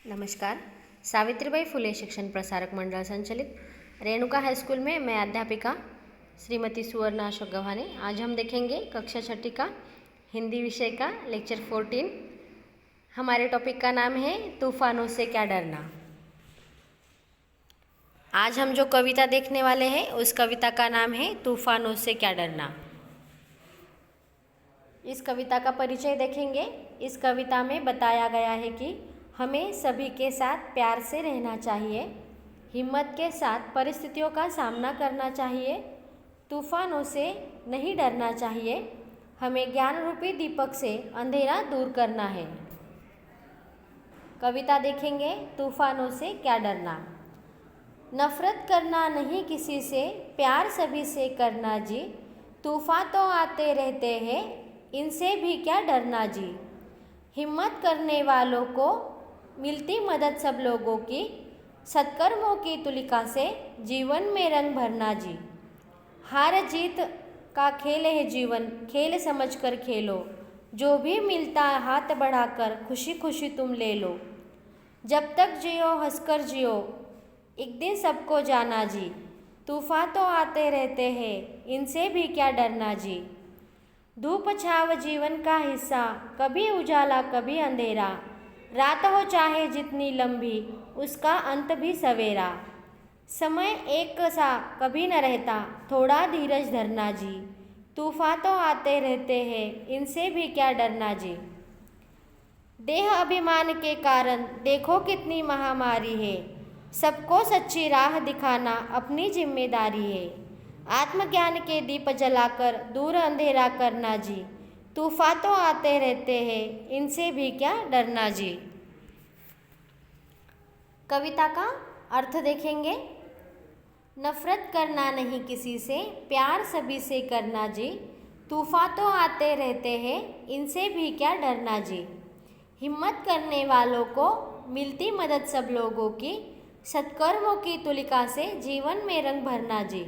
नमस्कार। सावित्रीबाई फुले शिक्षण प्रसारक मंडल संचालित रेणुका हाईस्कूल में मैं अध्यापिका श्रीमती सुवर्णा अशोक गव्हाणे। आज हम देखेंगे कक्षा छठी का हिंदी विषय का लेक्चर 14। हमारे टॉपिक का नाम है तूफानों से क्या डरना। आज हम जो कविता देखने वाले हैं उस कविता का नाम है तूफानों से क्या डरना। इस कविता का परिचय देखेंगे। इस कविता में बताया गया है कि हमें सभी के साथ प्यार से रहना चाहिए, हिम्मत के साथ परिस्थितियों का सामना करना चाहिए, तूफानों से नहीं डरना चाहिए, हमें ज्ञान रूपी दीपक से अंधेरा दूर करना है। कविता देखेंगे तूफानों से क्या डरना। नफरत करना नहीं किसी से, प्यार सभी से करना जी, तूफान तो आते रहते हैं, इनसे भी क्या डरना जी। हिम्मत करने वालों को मिलती मदद सब लोगों की, सत्कर्मों की तुलिका से जीवन में रंग भरना जी। हार जीत का खेल है जीवन, खेल समझकर खेलो, जो भी मिलता हाथ बढ़ाकर खुशी खुशी तुम ले लो। जब तक जियो हंसकर जियो, एक दिन सबको जाना जी, तूफान तो आते रहते हैं, इनसे भी क्या डरना जी। धूप छाव जीवन का हिस्सा, कभी उजाला कभी अंधेरा, रात हो चाहे जितनी लंबी, उसका अंत भी सवेरा। समय एक सा कभी न रहता, थोड़ा धीरज धरना जी, तूफान तो आते रहते हैं, इनसे भी क्या डरना जी। देह अभिमान के कारण देखो कितनी महामारी है, सबको सच्ची राह दिखाना अपनी जिम्मेदारी है। आत्मज्ञान के दीप जलाकर दूर अंधेरा करना जी, तूफान तो आते रहते हैं, इनसे भी क्या डरना जी। कविता का अर्थ देखेंगे। नफरत करना नहीं किसी से, प्यार सभी से करना जी, तूफान तो आते रहते हैं, इनसे भी क्या डरना जी। हिम्मत करने वालों को मिलती मदद सब लोगों की, सत्कर्मों की तुलिका से जीवन में रंग भरना जी।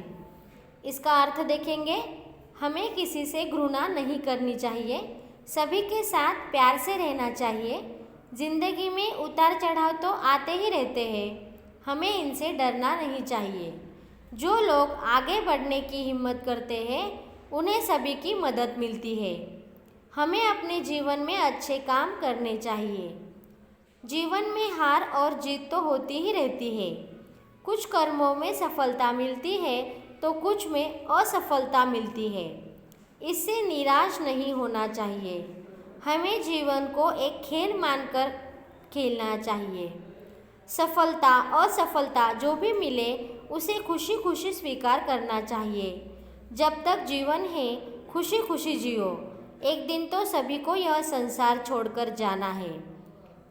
इसका अर्थ देखेंगे। हमें किसी से घृणा नहीं करनी चाहिए, सभी के साथ प्यार से रहना चाहिए। जिंदगी में उतार चढ़ाव तो आते ही रहते हैं, हमें इनसे डरना नहीं चाहिए। जो लोग आगे बढ़ने की हिम्मत करते हैं उन्हें सभी की मदद मिलती है। हमें अपने जीवन में अच्छे काम करने चाहिए। जीवन में हार और जीत तो होती ही रहती है। कुछ कर्मों में सफलता मिलती है तो कुछ में असफलता मिलती है। इससे निराश नहीं होना चाहिए। हमें जीवन को एक खेल मानकर खेलना चाहिए। सफलता असफलता जो भी मिले उसे खुशी खुशी स्वीकार करना चाहिए। जब तक जीवन है खुशी खुशी जियो, एक दिन तो सभी को यह संसार छोड़कर जाना है।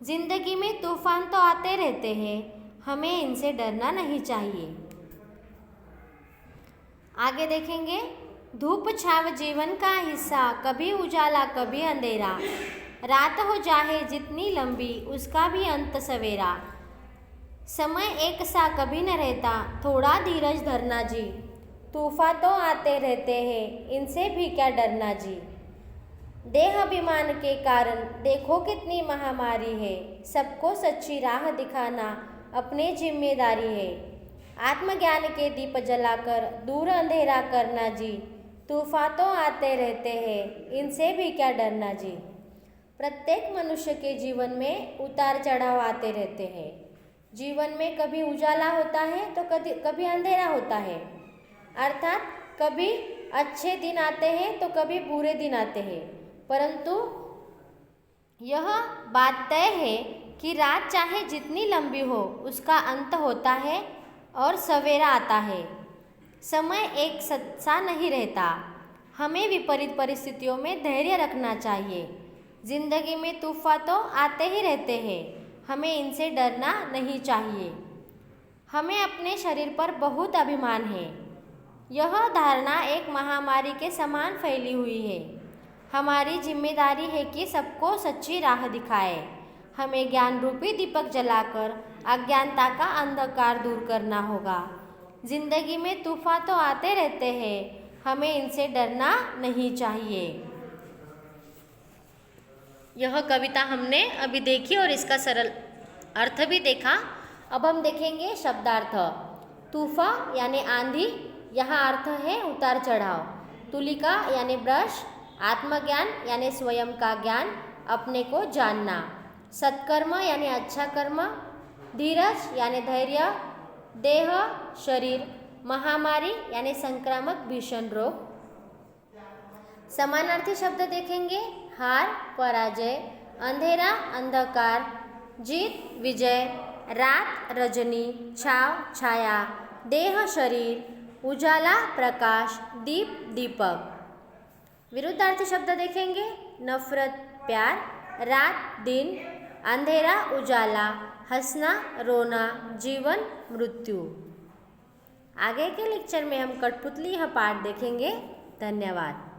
जिंदगी में तूफान तो आते रहते हैं, हमें इनसे डरना नहीं चाहिए। आगे देखेंगे। धूप छाव जीवन का हिस्सा, कभी उजाला कभी अंधेरा, रात हो चाहे जितनी लंबी, उसका भी अंत सवेरा। समय एक सा कभी न रहता, थोड़ा धीरज धरना जी, तूफान तो आते रहते हैं, इनसे भी क्या डरना जी। देह अभिमान के कारण देखो कितनी महामारी है, सबको सच्ची राह दिखाना अपनी जिम्मेदारी है। आत्मज्ञान के दीप जलाकर दूर अंधेरा करना जी, तूफान तो आते रहते हैं, इनसे भी क्या डरना जी। प्रत्येक मनुष्य के जीवन में उतार चढ़ाव आते रहते हैं। जीवन में कभी उजाला होता है तो कभी अंधेरा होता है, अर्थात कभी अच्छे दिन आते हैं तो कभी बुरे दिन आते हैं। परंतु यह बात तय है कि रात चाहे जितनी लंबी हो उसका अंत होता है और सवेरा आता है। समय एक सा नहीं रहता, हमें विपरीत परिस्थितियों में धैर्य रखना चाहिए। जिंदगी में तूफान तो आते ही रहते हैं, हमें इनसे डरना नहीं चाहिए। हमें अपने शरीर पर बहुत अभिमान है। यह धारणा एक महामारी के समान फैली हुई है। हमारी जिम्मेदारी है कि सबको सच्ची राह दिखाए। हमें ज्ञान रूपी दीपक जलाकर अज्ञानता का अंधकार दूर करना होगा। जिंदगी में तूफान तो आते रहते हैं, हमें इनसे डरना नहीं चाहिए। यह कविता हमने अभी देखी और इसका सरल अर्थ भी देखा। अब हम देखेंगे शब्दार्थ। तूफान यानी आंधी, यहाँ अर्थ है उतार चढ़ाव। तुलिका यानी ब्रश, आत्मज्ञान यानी स्वयं का ज्ञान, अपने को जानना। सत्कर्म यानी अच्छा कर्म, धीरज यानी धैर्य, देह शरीर, महामारी यानी संक्रामक भीषण रोग। समानार्थी शब्द देखेंगे। हार पराजय, अंधेरा अंधकार, जीत विजय, रात रजनी, छाव छाया, देह शरीर, उजाला प्रकाश, दीप दीपक। विरुद्धार्थी शब्द देखेंगे। नफरत प्यार, रात दिन, अंधेरा उजाला, हंसना रोना, जीवन मृत्यु। आगे के लेक्चर में हम कठपुतली यह पाठ देखेंगे। धन्यवाद।